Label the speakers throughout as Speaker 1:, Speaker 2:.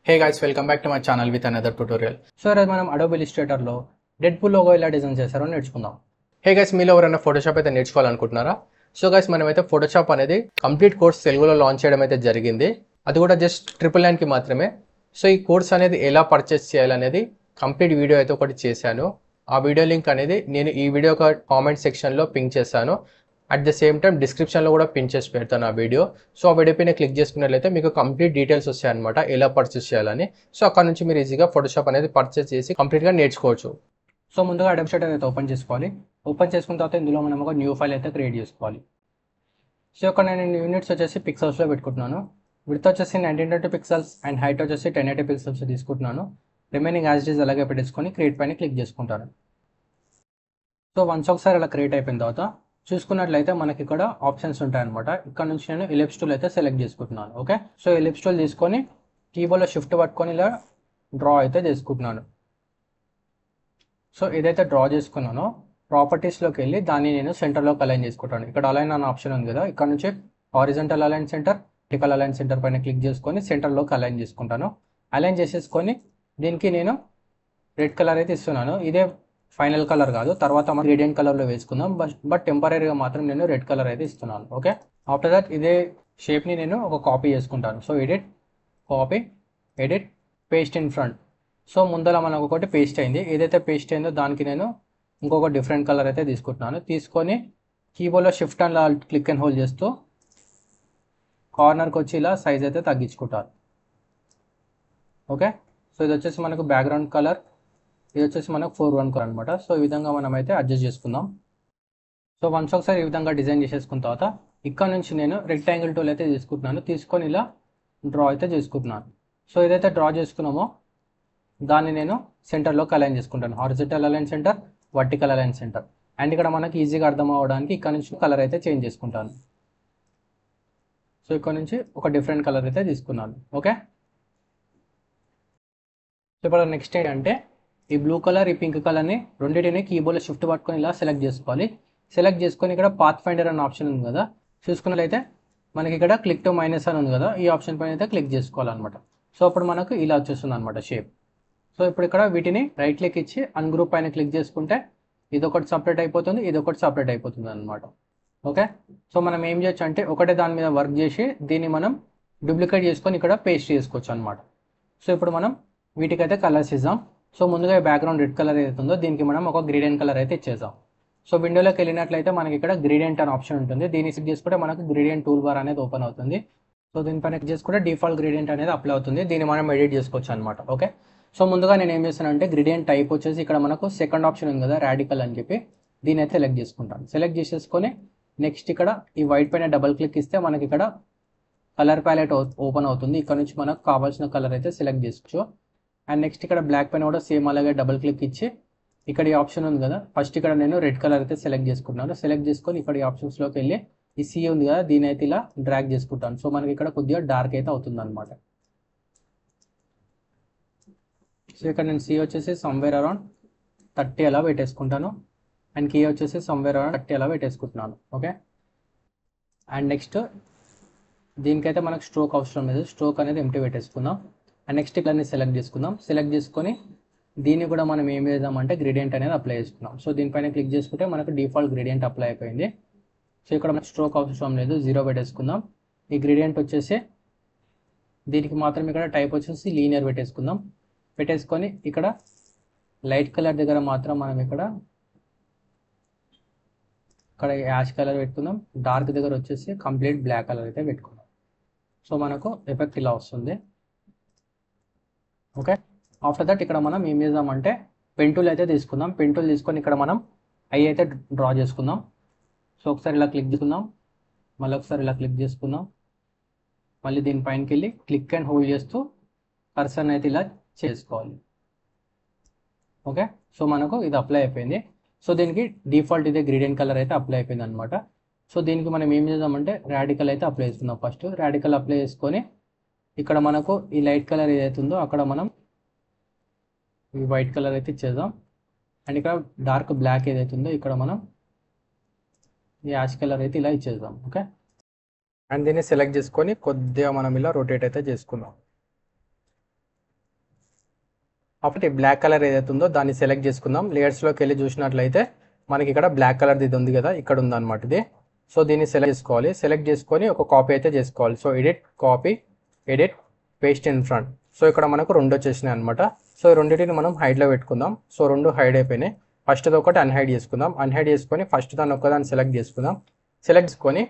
Speaker 1: Hey guys, welcome back to my channel with another tutorial. So ఈరోజు మనం Adobe ఇలిస్ట్రేటర్లో dead pool logo ఎలా design చేశారో నేర్చుకుందాం. Hey guys, మీలో ఎవరైనా ఫోటోషాప్ అయితే నేర్చుకోవాలనుకుంటున్నారా? సో గైస్, మనమైతే ఫోటోషాప్ అనేది కంప్లీట్ కోర్స్ తెలుగులో లాంచ్ చేయడం అయితే జరిగింది. అది కూడా జస్ట్ 999కి మాత్రమే. సో ఈ కోర్స్ అనేది ఎలా పర్చేస్ చేయాలనేది కంప్లీట్ వీడియో అయితే ఒకటి చేశాను. ఆ వీడియో లింక్ అనేది నేను ఈ వీడియో కామెంట్ సెక్షన్లో పింక్ చేశాను. అట్ ద సేమ్ టైం డిస్క్రిప్షన్లో కూడా పిన్ చేసి పెడతాను ఆ వీడియో. సో ఆ వీడియో పైన క్లిక్ చేసుకున్నట్లయితే మీకు కంప్లీట్ డీటెయిల్స్ వస్తాయన్నమాట ఎలా పర్చేస్ చేయాలని. సో అక్కడ నుంచి మీరు ఈజీగా ఫోటోషాప్ అనేది పర్చేస్ చేసి కంప్లీట్గా నేర్చుకోవచ్చు. సో ముందుగా అడోబ్ ఇలిస్ట్రేటర్ అయితే ఓపెన్ చేసుకోవాలి. ఓపెన్ చేసుకున్న తర్వాత ఇందులో మనం ఒక న్యూ ఫైల్ అయితే క్రియేట్ చేసుకోవాలి. సో ఇక్కడ నేను యూనిట్స్ వచ్చేసి పిక్సెల్స్లో పెట్టుకుంటున్నాను. విడ్త్ వచ్చేసి 1920 పిక్సెల్స్ అండ్ హైట్ వచ్చేసి 1080 పిక్సెల్స్ తీసుకుంటున్నాను. రిమైనింగ్ యాజ్ ఇట్ ఈజ్ అలాగే పెట్టేసుకొని క్రియేట్ పైన క్లిక్ చేసుకుంటాను. సో వన్స్ ఒకసారి అలా క్రియేట్ అయిపోయిన తర్వాత చూసుకున్నట్లయితే మనకి ఇక్కడ ఆప్షన్స్ ఉంటాయన్నమాట. ఇక్కడ నుంచి నేను ఎలిప్స్ టూల్ అయితే సెలెక్ట్ చేసుకుంటున్నాను. ఓకే, సో ఎలిప్స్ టూల్ తీసుకొని కీబోర్డ్లో షిఫ్ట్ పట్టుకొని ఇలా డ్రా అయితే చేసుకుంటున్నాను. సో ఏదైతే డ్రా చేసుకున్నానో ప్రాపర్టీస్లోకి వెళ్ళి దాన్ని నేను సెంటర్లోకి అలైన్ చేసుకుంటాను. ఇక్కడ అలైన్ అనే ఆప్షన్ ఉంది కదా, ఇక్కడ నుంచి horizontal align centre, vertical align centre పైన క్లిక్ చేసుకొని సెంటర్లోకి అలైన్ చేసుకుంటాను. అలైన్ చేసేసుకొని దీనికి నేను రెడ్ కలర్ అయితే ఇస్తున్నాను. ఇదే ఫైనల్ కలర్ కాదు, తర్వాత మనం గ్రేడియంట్ కలర్లో వేసుకుందాం. బట్ టెంపరీగా మాత్రం నేను రెడ్ కలర్ అయితే ఇస్తున్నాను. ఓకే, ఆఫ్టర్ దట్ ఇదే షేప్ని నేను ఒక కాపీ చేసుకుంటాను. So edit, copy, edit, paste in front. So ముందర మనకు ఒకటి పేస్ట్ అయింది. ఏదైతే పేస్ట్ అయిందో దానికి నేను ఇంకొక డిఫరెంట్ కలర్ అయితే తీసుకుంటున్నాను. తీసుకొని కీబోర్డ్లో shift and click and hold చేస్తూ కార్నర్కి వచ్చి ఇలా సైజ్ అయితే తగ్గించుకుంటాను. ఓకే, సో ఇది వచ్చేసి మనకు బ్యాక్గ్రౌండ్ కలర్, ఇది వచ్చేసి మనకు 4:1 కలర్ అనమాట. సో ఈ విధంగా మనం అయితే అడ్జస్ట్ చేసుకుందాం. సో వన్స్ ఒకసారి ఈ విధంగా డిజైన్ చేసేసుకున్న తర్వాత ఇక్కడ నుంచి నేను రెక్టాంగిల్ టూల్ అయితే తీసుకుంటున్నాను. తీసుకొని ఇలా డ్రా అయితే చేసుకుంటున్నాను. సో ఏదైతే డ్రా చేసుకున్నామో దాన్ని నేను సెంటర్లోకి అలైన్ చేసుకుంటాను. Horizontal align centre, vertical align centre. And ఇక్కడ మనకి ఈజీగా అర్థం అవ్వడానికి ఇక్కడ నుంచి కలర్ అయితే చేంజ్ చేసుకుంటాను. సో ఇక్కడ నుంచి ఒక డిఫరెంట్ కలర్ అయితే తీసుకున్నాను. ఓకే, సో ఇప్పుడు నెక్స్ట్ ఏంటంటే ఈ బ్లూ కలర్, ఈ పింక్ కలర్ని రెండింటిని కీబోర్డ్లో షిఫ్ట్ పట్టుకొని ఇలా సెలెక్ట్ చేసుకోవాలి. సెలెక్ట్ చేసుకొని ఇక్కడ పాత్ ఫైండర్ అనే ఆప్షన్ ఉంది కదా, చూసుకున్నట్లయితే మనకి ఇక్కడ క్లిక్ టు మైనస్ అని ఉంది కదా, ఈ ఆప్షన్ పైన అయితే క్లిక్ చేసుకోవాలన్నమాట. సో అప్పుడు మనకు ఇలా వచ్చేస్తుంది అనమాట షేప్. సో ఇప్పుడు ఇక్కడ వీటిని రైట్ క్లిక్ ఇచ్చి అన్గ్రూప్ పైన క్లిక్ చేసుకుంటే ఇదొకటి సపరేట్ అయిపోతుంది, ఇదొకటి సపరేట్ అయిపోతుంది అనమాట. ఓకే, సో మనం ఏం చేయొచ్చు అంటే ఒకటే దాని మీద వర్క్ చేసి దీన్ని మనం డూప్లికేట్ చేసుకొని ఇక్కడ పేస్ట్ చేసుకోవచ్చు అనమాట. సో ఇప్పుడు మనం వీటికైతే కలర్స్ ఇద్దాం. సో ముందుగా బ్యాక్గ్రౌండ్ రెడ్ కలర్ ఏదైతుందో దీనికి మనం ఒక గ్రేడియంట్ కలర్ అయితే ఇచ్చేద్దాం. సో విండోలోకి వెళ్ళినట్లయితే మనకి ఇక్కడ గ్రేడియంట్ అనే ఆప్షన్ ఉంటుంది. దీన్ని సెలెక్ట్ చేసుకుంటే మనకు గ్రేడియంట్ టూల్ బార్ అనేది ఓపెన్ అవుతుంది. సో దీనిపైన క్లిక్ చేసుకుంటే డిఫాల్ట్ గ్రేడియంట్ అనేది అప్లై అవుతుంది. దీన్ని మనం ఎడిట్ చేసుకోవచ్చు అనమాట. ఓకే, సో ముందుగా నేను ఏం చేస్తానంటే గ్రేడియంట్ టైప్ వచ్చేసి ఇక్కడ మనకు సెకండ్ ఆప్షన్ ఉంది కదా రాడికల్ అని చెప్పి, దీని అయితే సెలెక్ట్ చేసుకుంటాను. సెలెక్ట్ చేసేసుకొని నెక్స్ట్ ఇక్కడ ఈ వైట్ పైన డబల్ క్లిక్ ఇస్తే మనకి ఇక్కడ కలర్ ప్యాలెట్ ఓపెన్ అవుతుంది. ఇక్కడ నుంచి మనకు కావాల్సిన కలర్ అయితే సెలెక్ట్ చేసుకోవచ్చు. అండ్ నెక్స్ట్ ఇక్కడ బ్లాక్ పైన కూడా సేమ్ అలాగే డబల్ క్లిక్ ఇచ్చి ఇక్కడ ఈ ఆప్షన్ ఉంది కదా, ఫస్ట్ ఇక్కడ నేను రెడ్ కలర్ అయితే సెలెక్ట్ చేసుకుంటున్నాను. సెలెక్ట్ చేసుకొని ఇక్కడ ఈ ఆప్షన్స్లోకి వెళ్ళి ఈ సి ఉంది కదా, దీని అయితే ఇలా డ్రాగ్ చేసుకుంటాను. సో మనకి ఇక్కడ కొద్దిగా డార్క్ అయితే అవుతుంది అనమాట. సో ఇక్కడ నేను సి వచ్చేసి సమ్వేర్ అరౌండ్ 30 అలా పెట్టేసుకుంటాను. అండ్ కే వచ్చేసి సమ్వేర్ అరౌండ్ 30 అలా పెట్టేసుకుంటున్నాను. ఓకే, అండ్ నెక్స్ట్ దీనికైతే మనకు స్ట్రోక్ అవసరం లేదు, స్ట్రోక్ అనేది ఎంటీ పెట్టేసుకుందాం. అండ్ నెక్స్ట్ ఇట్లనే సెలెక్ట్ చేసుకుందాం. సెలెక్ట్ చేసుకొని దీన్ని కూడా మనం ఏం చేద్దామంటే గ్రేడియంట్ అనేది అప్లై చేసుకుందాం. సో దీనిపైన క్లిక్ చేసుకుంటే మనకు డిఫాల్ట్ గ్రేడియంట్ అప్లై అయిపోయింది. సో ఇక్కడ మనకు స్ట్రోక్ అవసరం లేదు, 0 పెట్టేసుకుందాం. ఈ గ్రేడియంట్ వచ్చేసి దీనికి మాత్రం ఇక్కడ టైప్ వచ్చేసి లీనియర్ పెట్టేసుకుందాం. పెట్టేసుకొని ఇక్కడ లైట్ కలర్ దగ్గర మాత్రం మనం ఇక్కడ యాష్ కలర్ పెట్టుకుందాం. డార్క్ దగ్గర వచ్చేసి కంప్లీట్ బ్లాక్ కలర్ అయితే పెట్టుకుందాం. సో మనకు ఎఫెక్ట్ ఇలా వస్తుంది. ఓకే, ఆఫ్టర్ దట్ ఇక్కడ మనం ఏం చేద్దామంటే పెన్ టూల్ అయితే తీసుకుందాం. పెన్ టూల్ తీసుకొని ఇక్కడ మనం ఐ అయితే డ్రా చేసుకుందాం. సో ఒకసారి ఇలా క్లిక్ చేసుకుందాం, మళ్ళీ ఒకసారి ఇలా క్లిక్ చేసుకుందాం. మళ్ళీ దీనిపైనకి వెళ్ళి క్లిక్ అండ్ హోల్డ్ చేస్తూ కర్సర్ అయితే ఇలా చేసుకోవాలి. ఓకే, సో మనకు ఇది అప్లై అయిపోయింది. సో దీనికి డిఫాల్ట్ ఇదే గ్రేడియంట్ కలర్ అయితే అప్లై అయిపోయింది అనమాట. సో దీనికి మనం ఏం చేద్దామంటే రాడికల్ అయితే అప్లై చేసుకుందాం. ఫస్ట్ రాడికల్ అప్లై చేసుకొని ఇక్కడ మనకు ఈ లైట్ కలర్ ఏదైతుందో అక్కడ మనం ఈ వైట్ కలర్ అయితే ఇచ్చేద్దాం. అండ్ ఇక్కడ డార్క్ బ్లాక్ ఏదైతుందో ఇక్కడ మనం ఈ యాష్ కలర్ అయితే ఇలా ఇచ్చేద్దాం. ఓకే, అండ్ దీన్ని సెలెక్ట్ చేసుకొని కొద్దిగా మనం ఇలా రొటేట్ అయితే చేసుకుందాం. అప్పుడు ఈ బ్లాక్ కలర్ ఏదైతే ఉందో దాన్ని సెలెక్ట్ చేసుకుందాం. లేయర్స్లోకి వెళ్ళి చూసినట్లయితే మనకి ఇక్కడ బ్లాక్ కలర్ది ఇది ఉంది కదా, ఇక్కడ ఉందన్నమాట ఇది. సో దీన్ని సెలెక్ట్ చేసుకోవాలి. సెలెక్ట్ చేసుకొని ఒక కాపీ అయితే చేసుకోవాలి. So edit, copy, edit, paste in front. So ఇక్కడ మనకు 2 వచ్చేసినాయి అనమాట. సో ఈ రెండింటిని మనం హైడ్లో పెట్టుకుందాం. సో 2 హైడ్ అయిపోయినాయి. ఫస్ట్ది ఒకటి అన్హైడ్ చేసుకుందాం. అన్హైడ్ చేసుకొని ఫస్ట్ దాన్ని ఒక్కదాన్ని సెలెక్ట్ చేసుకుందాం. సెలెక్ట్ చేసుకొని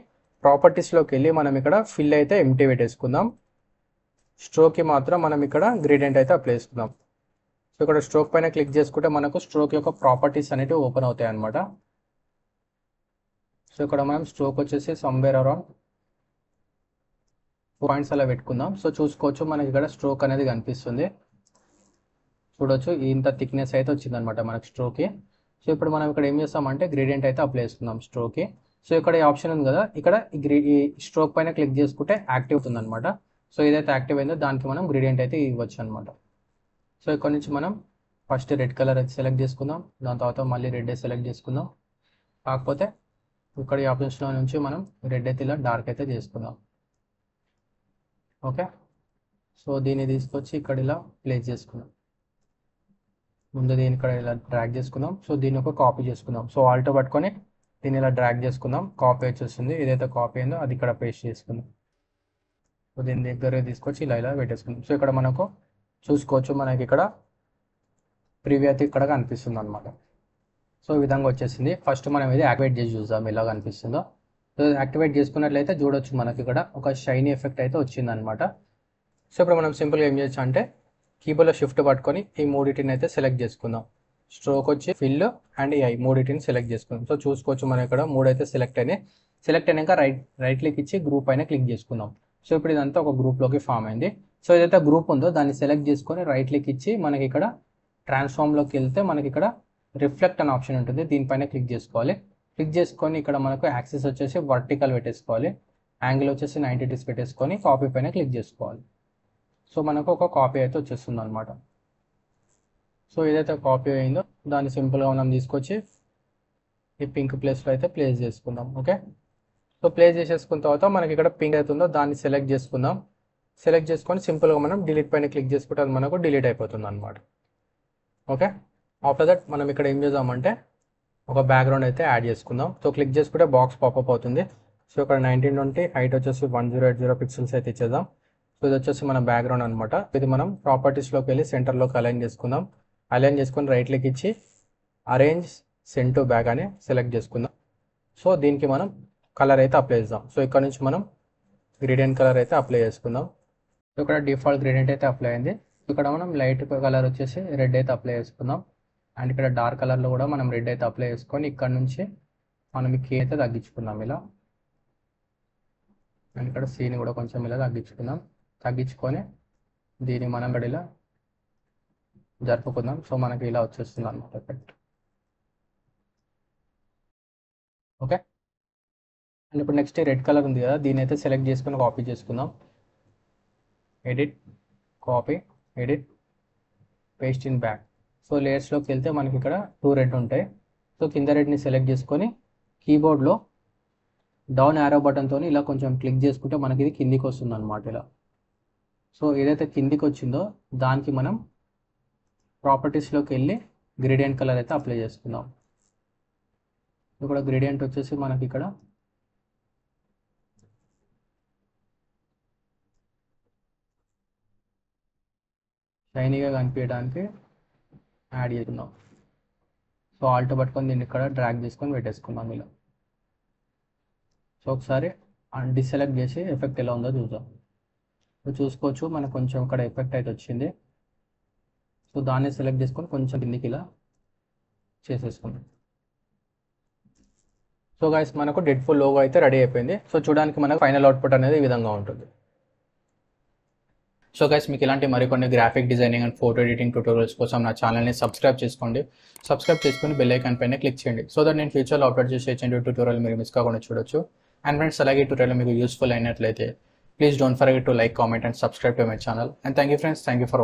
Speaker 1: ప్రాపర్టీస్లోకి వెళ్ళి మనం ఇక్కడ ఫిల్ అయితే ఎంటీ పెట్టేసుకుందాం. స్ట్రోక్కి మాత్రం మనం ఇక్కడ గ్రేడియంట్ అయితే అప్లై చేసుకుందాం. సో ఇక్కడ స్ట్రోక్ పైన క్లిక్ చేసుకుంటే మనకు స్ట్రోక్ యొక్క ప్రాపర్టీస్ అనేవి ఓపెన్ అవుతాయి అనమాట. సో ఇక్కడ మనం స్ట్రోక్ వచ్చేసి సమ్వేర్ అరౌండ్ 2 పాయింట్స్ అలా పెట్టుకుందాం. సో చూసుకోవచ్చు మనకి ఇక్కడ స్ట్రోక్ అనేది కనిపిస్తుంది. చూడొచ్చు ఇంత థిక్నెస్ అయితే వచ్చింది అనమాట మనకి స్ట్రోక్కి. సో ఇప్పుడు మనం ఇక్కడ ఏం చేస్తామంటే గ్రేడియంట్ అయితే అప్లై చేసుకుందాం స్ట్రోక్కి. సో ఇక్కడ ఈ ఆప్షన్ ఉంది కదా, ఇక్కడ ఈ స్ట్రోక్ పైన క్లిక్ చేసుకుంటే యాక్టివ్ అవుతుంది అనమాట. సో ఏదైతే యాక్టివ్ అయిందో దానికి మనం గ్రేడియంట్ అయితే ఇవ్వచ్చు అనమాట. సో ఇక్కడ నుంచి మనం ఫస్ట్ రెడ్ కలర్ అయితే సెలెక్ట్ చేసుకుందాం. దాని తర్వాత మళ్ళీ రెడ్ సెలెక్ట్ చేసుకుందాం. కాకపోతే ఇక్కడ ఈ ఆప్షన్స్లో నుంచి మనం రెడ్ అయితే ఇలా డార్క్ అయితే చేసుకుందాం. ఓకే, సో దీన్ని తీసుకొచ్చి ఇక్కడ ఇలా ప్లేస్ చేసుకుందాం. ముందు దీన్ని ఇక్కడ ఇలా డ్రాగ్ చేసుకుందాం. సో దీన్ని ఒక కాపీ చేసుకుందాం. సో ఆల్టో పట్టుకొని దీన్ని ఇలా డ్రాగ్ చేసుకుందాం. కాపీ వచ్చేస్తుంది. ఏదైతే కాపీ అయిందో అది ఇక్కడ పేస్ట్ చేసుకుందాం. సో దీని దగ్గర తీసుకొచ్చి ఇలా ఇలా పెట్టేసుకుందాం. సో ఇక్కడ మనకు చూసుకోవచ్చు మనకి ఇక్కడ ప్రివ్యూ అయితే ఇక్కడ కనిపిస్తుంది అనమాట. సో ఈ విధంగా వచ్చేసింది. ఫస్ట్ మనం ఇది యాక్టివేట్ చేసి చూద్దాం ఎలా కనిపిస్తుందో. సో యాక్టివేట్ చేసుకున్నట్లయితే చూడొచ్చు మనకి ఇక్కడ ఒక షైనీ ఎఫెక్ట్ అయితే వచ్చిందనమాట. సో ఇప్పుడు మనం సింపుల్గా ఏం చేయొచ్చు అంటే కీబోర్డ్లో షిఫ్ట్ పట్టుకొని ఈ మూడింటిని అయితే సెలెక్ట్ చేసుకుందాం. స్ట్రోక్ వచ్చి ఫిల్ అండ్ ఈ మూడింటిని సెలెక్ట్ చేసుకుందాం. సో చూసుకోవచ్చు మనం ఇక్కడ 3 అయితే సెలెక్ట్ అయినాయి. సెలెక్ట్ అయినాక రైట్ క్లిక్ ఇచ్చి గ్రూప్ పైన క్లిక్ చేసుకుందాం. సో ఇప్పుడు ఇదంతా ఒక గ్రూప్లోకి ఫామ్ అయింది. సో ఏదైతే గ్రూప్ ఉందో దాన్ని సెలెక్ట్ చేసుకొని రైట్ క్లిక్ ఇచ్చి మనకి ఇక్కడ ట్రాన్స్ఫార్మ్లోకి వెళ్తే మనకి ఇక్కడ రిఫ్లెక్ట్ అనే ఆప్షన్ ఉంటుంది. దీనిపైన క్లిక్ చేసుకోవాలి. క్లిక్ చేసుకొని ఇక్కడ మనకు యాక్సిస్ వచ్చేసి వర్టికల్ పెట్టేసుకోవాలి. యాంగిల్ వచ్చేసి 90 degrees పెట్టేసుకొని కాపీ పైన క్లిక్ చేసుకోవాలి. సో మనకు ఒక కాపీ అయితే వచ్చేస్తుంది అనమాట. సో ఏదైతే కాపీ అయిందో దాన్ని సింపుల్గా మనం తీసుకొచ్చి ఈ పింక్ ప్లేస్లో అయితే ప్లేస్ చేసుకుందాం. ఓకే, సో ప్లేస్ చేసేసుకున్న తర్వాత మనకి ఇక్కడ పింక్ అవుతుందో దాన్ని సెలెక్ట్ చేసుకుందాం. సెలెక్ట్ చేసుకొని సింపుల్గా మనం డిలీట్ పైన క్లిక్ చేసుకుంటే అది మనకు డిలీట్ అయిపోతుంది అనమాట. ఓకే, ఆఫ్టర్ దట్ మనం ఇక్కడ ఏం చేద్దామంటే ఒక బ్యాక్గ్రౌండ్ అయితే యాడ్ చేసుకుందాం. సో క్లిక్ చేసుకుంటే బాక్స్ పాపప్ అవుతుంది. సో ఇక్కడ 1920 హైట్ వచ్చేసి 1080 పిక్సెల్స్ అయితే ఇచ్చేద్దాం. సో ఇది వచ్చేసి మన బ్యాక్గ్రౌండ్ అనమాట. ఇది మనం ప్రాపర్టీస్లోకి వెళ్ళి సెంటర్లోకి అలైన్ చేసుకుందాం. అలైన్ చేసుకొని రైట్ క్లిక్ ఇచ్చి అరేంజ్ సెండ్ టు బ్యాక్ అని సెలెక్ట్ చేసుకుందాం. సో దీనికి మనం కలర్ అయితే అప్లై చేద్దాం. సో ఇక్కడ నుంచి మనం గ్రేడియంట్ కలర్ అయితే అప్లై చేసుకుందాం. సో ఇక్కడ డిఫాల్ట్ గ్రేడియంట్ అయితే అప్లై అయింది. ఇక్కడ మనం లైట్ కలర్ వచ్చేసి రెడ్ అయితే అప్లై చేసుకుందాం. అండ్ ఇక్కడ డార్క్ కలర్లో కూడా మనం రెడ్ అయితే అప్లై చేసుకొని ఇక్కడ నుంచి మనం ఈ కీ అయితే తగ్గించుకుందాం ఇలా. అండ్ ఇక్కడ సీని కూడా కొంచెం ఇలా తగ్గించుకొని దీన్ని మనం ఇక్కడ ఇలా జరుపుకుందాం. సో మనకి ఇలా వచ్చేస్తుంది అన్నమాట ఎఫెక్ట్. ఓకే, అండ్ ఇప్పుడు నెక్స్ట్ రెడ్ కలర్ ఉంది కదా, దీని అయితే సెలెక్ట్ చేసుకొని కాపీ చేసుకుందాం. Edit, copy, edit, paste in back. So లేయర్స్లోకి వెళ్తే మనకి ఇక్కడ 2 రెడ్ ఉంటాయి. సో కింద రెడ్ని సెలెక్ట్ చేసుకొని కీబోర్డ్లో డౌన్ యారో బటన్తో ఇలా కొంచెం క్లిక్ చేసుకుంటే మనకి ఇది కిందికి వస్తుంది అనమాట ఇలా. సో ఏదైతే కిందికి వచ్చిందో దానికి మనం ప్రాపర్టీస్లోకి వెళ్ళి గ్రేడియంట్ కలర్ అయితే అప్లై చేసుకుందాం. ఇక్కడ గ్రేడియంట్ వచ్చేసి మనకి ఇక్కడ షైనీగా కనిపించడానికి యాడ్ చేసుకుందాం. సో ఆల్ట్ పట్టుకొని దీన్ని ఇక్కడ డ్రాగ్ చేసుకొని పెట్టేసుకుందాం ఇలా. సో ఒకసారి డిసెలెక్ట్ చేసి ఎఫెక్ట్ ఎలా ఉందో చూద్దాం. సో చూసుకోవచ్చు మనకు కొంచెం ఇక్కడ ఎఫెక్ట్ అయితే వచ్చింది. సో దాన్ని సెలెక్ట్ చేసుకొని కొంచెం కిందికి ఇలా చేసేసుకుందాం. సో గైస్ మనకు డెడ్ఫుల్ లోగో అయితే రెడీ అయిపోయింది. సో చూడడానికి మనకు ఫైనల్ అవుట్పుట్ అనేది ఈ విధంగా ఉంటుంది. సో గైస్ మీకు ఇలాంటి మరికొన్ని graphic designing and photo editing tutorials కోసం నా ఛానల్ని సబ్స్క్రైబ్ చేసుకోండి. సబ్స్క్రైబ్ చేసుకొని బెల్ ఐకాన్ పైన క్లిక్ చేయండి. సో దట్ నేను ఫ్యూచర్లో అప్లోడ్ చేసే ట్యూటోరియల్ మీరు మిస్ కాకుండా చూడొచ్చు. అండ్ ఫ్రెండ్స్ అలాగే ట్యూటోరియల్ మీకు యూస్ఫుల్ అయినట్లయితే please don't forget to like, comment and subscribe to my channel. And thank you friends, thank you for watching.